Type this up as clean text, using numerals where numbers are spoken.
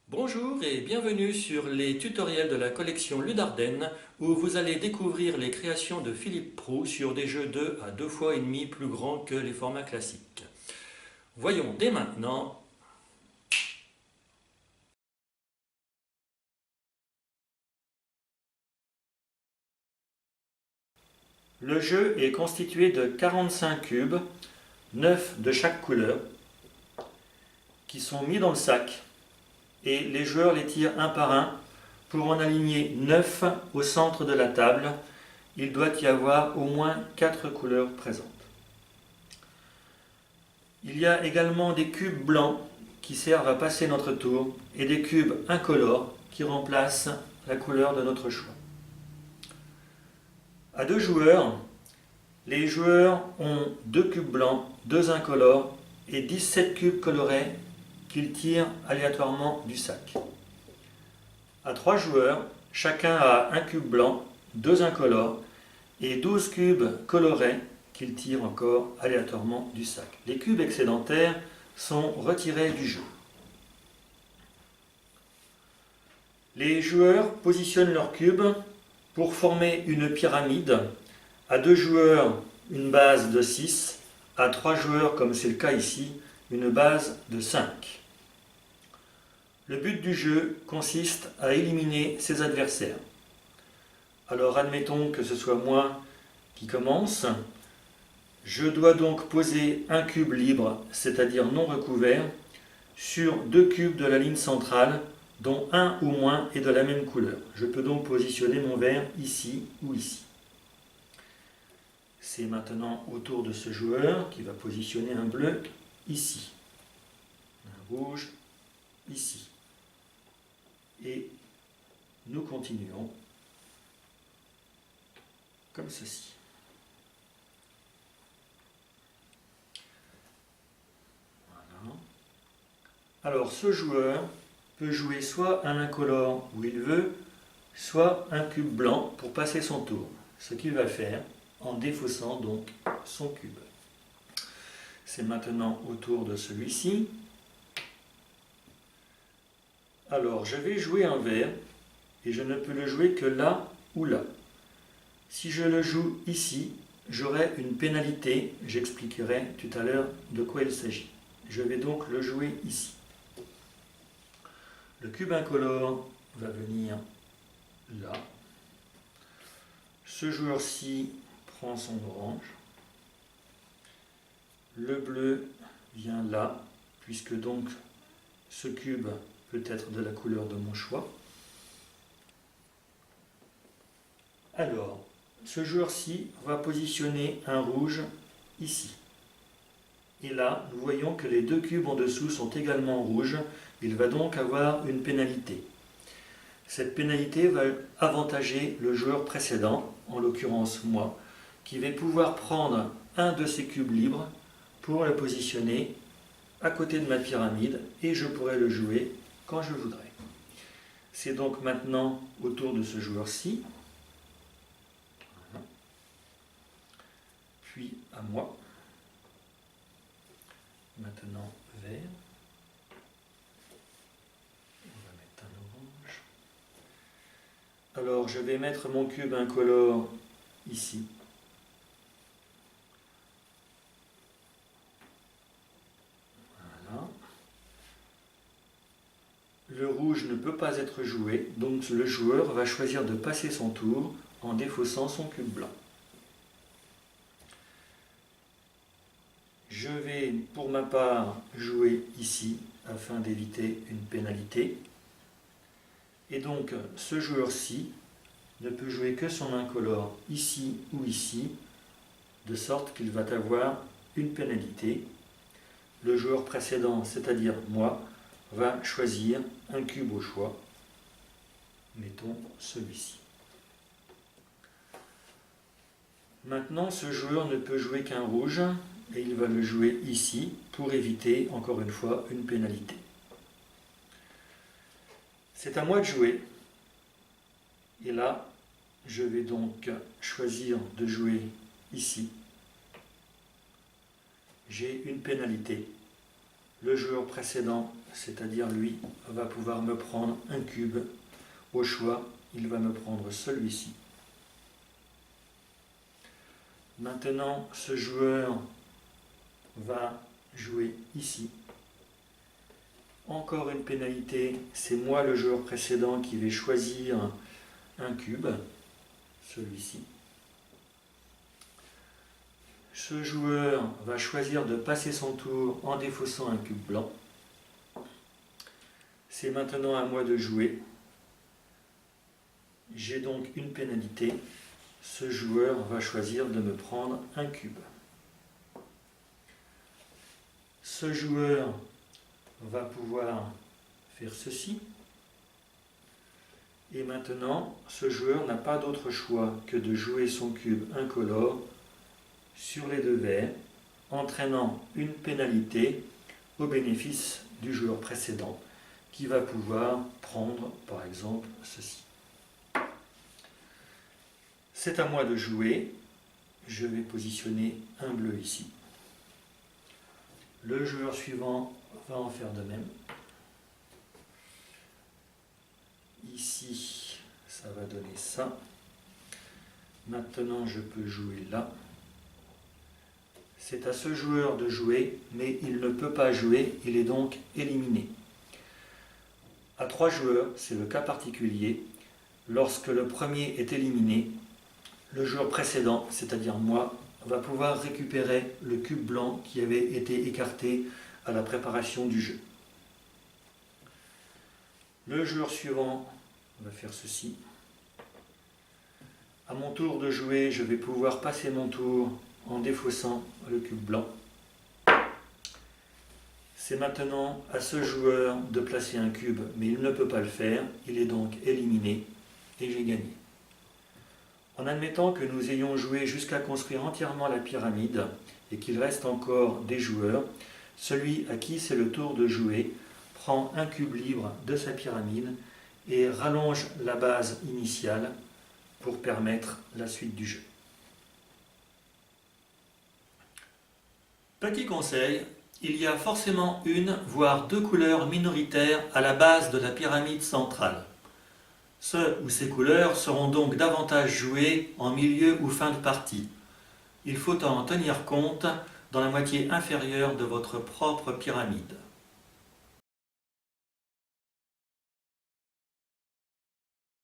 Bonjour et bienvenue sur les tutoriels de la collection Ludardenne où vous allez découvrir les créations de Philippe Proulx sur des jeux 2 à 2 fois et demi plus grands que les formats classiques. Voyons dès maintenant. Le jeu est constitué de 45 cubes, 9 de chaque couleur, qui sont mis dans le sac et les joueurs les tirent un par un pour en aligner 9 au centre de la table. Il doit y avoir au moins 4 couleurs présentes. Il y a également des cubes blancs qui servent à passer notre tour et des cubes incolores qui remplacent la couleur de notre choix. À 2 joueurs, les joueurs ont 2 cubes blancs, 2 incolores et 17 cubes colorés qu'ils tirent aléatoirement du sac. À 3 joueurs, chacun a un cube blanc, 2 incolores et 12 cubes colorés qu'ils tirent encore aléatoirement du sac. Les cubes excédentaires sont retirés du jeu. Les joueurs positionnent leurs cubes pour former une pyramide. À 2 joueurs, une base de 6. À 3 joueurs, comme c'est le cas ici, une base de 5. Le but du jeu consiste à éliminer ses adversaires. Alors admettons que ce soit moi qui commence. Je dois donc poser un cube libre, c'est-à-dire non recouvert, sur 2 cubes de la ligne centrale, dont un ou moins est de la même couleur. Je peux donc positionner mon vert ici ou ici. C'est maintenant au tour de ce joueur qui va positionner un bleu ici, un rouge ici. Et nous continuons comme ceci. Voilà. Alors ce joueur peut jouer soit un incolore où il veut, soit un cube blanc pour passer son tour. Ce qu'il va faire en défaussant donc son cube. C'est maintenant au tour de celui-ci. Alors je vais jouer un vert et je ne peux le jouer que là ou là. Si je le joue ici, j'aurai une pénalité. J'expliquerai tout à l'heure de quoi il s'agit. Je vais donc le jouer ici. Le cube incolore va venir là. Ce joueur-ci prend son orange. Le bleu vient là, puisque donc ce cube peut être de la couleur de mon choix. Alors, ce joueur-ci va positionner un rouge ici. Et là, nous voyons que les 2 cubes en dessous sont également rouges. Il va donc avoir une pénalité. Cette pénalité va avantager le joueur précédent, en l'occurrence moi, qui va pouvoir prendre un de ces cubes libres pour le positionner à côté de ma pyramide et je pourrai le jouer quand je voudrais. C'est donc maintenant au tour de ce joueur-ci, puis à moi. Maintenant vert. On va mettre un orange. Alors je vais mettre mon cube incolore ici. Voilà. Le rouge ne peut pas être joué, donc le joueur va choisir de passer son tour en défaussant son cube blanc. Je vais pour ma part jouer ici afin d'éviter une pénalité. Et donc ce joueur-ci ne peut jouer que son incolore ici ou ici, de sorte qu'il va avoir une pénalité. Le joueur précédent, c'est-à-dire moi, va choisir un cube au choix. Mettons celui-ci. Maintenant, ce joueur ne peut jouer qu'un rouge et il va le jouer ici pour éviter, encore une fois, une pénalité. C'est à moi de jouer. Et là, je vais donc choisir de jouer ici. J'ai une pénalité. Le joueur précédent c'est-à-dire lui, va pouvoir me prendre un cube. Au choix, il va me prendre celui-ci. Maintenant, ce joueur va jouer ici. Encore une pénalité, c'est moi le joueur précédent qui vais choisir un cube, celui-ci. Ce joueur va choisir de passer son tour en défaussant un cube blanc. C'est maintenant à moi de jouer. J'ai donc une pénalité. Ce joueur va choisir de me prendre un cube. Ce joueur va pouvoir faire ceci. Et maintenant, ce joueur n'a pas d'autre choix que de jouer son cube incolore sur les deux verts, entraînant une pénalité au bénéfice du joueur précédent, qui va pouvoir prendre par exemple ceci. C'est à moi de jouer. Je vais positionner un bleu ici. Le joueur suivant va en faire de même. Ici, ça va donner ça. Maintenant, je peux jouer là. C'est à ce joueur de jouer, mais il ne peut pas jouer, il est donc éliminé. À 3 joueurs, c'est le cas particulier. Lorsque le premier est éliminé, le joueur précédent, c'est-à-dire moi, va pouvoir récupérer le cube blanc qui avait été écarté à la préparation du jeu. Le joueur suivant va faire ceci. À mon tour de jouer, je vais pouvoir passer mon tour en défaussant le cube blanc. C'est maintenant à ce joueur de placer un cube, mais il ne peut pas le faire, il est donc éliminé et j'ai gagné. En admettant que nous ayons joué jusqu'à construire entièrement la pyramide et qu'il reste encore des joueurs, celui à qui c'est le tour de jouer prend un cube libre de sa pyramide et rallonge la base initiale pour permettre la suite du jeu. Petit conseil, il y a forcément une, voire 2 couleurs minoritaires à la base de la pyramide centrale. Ce ou ces couleurs seront donc davantage jouées en milieu ou fin de partie. Il faut en tenir compte dans la moitié inférieure de votre propre pyramide.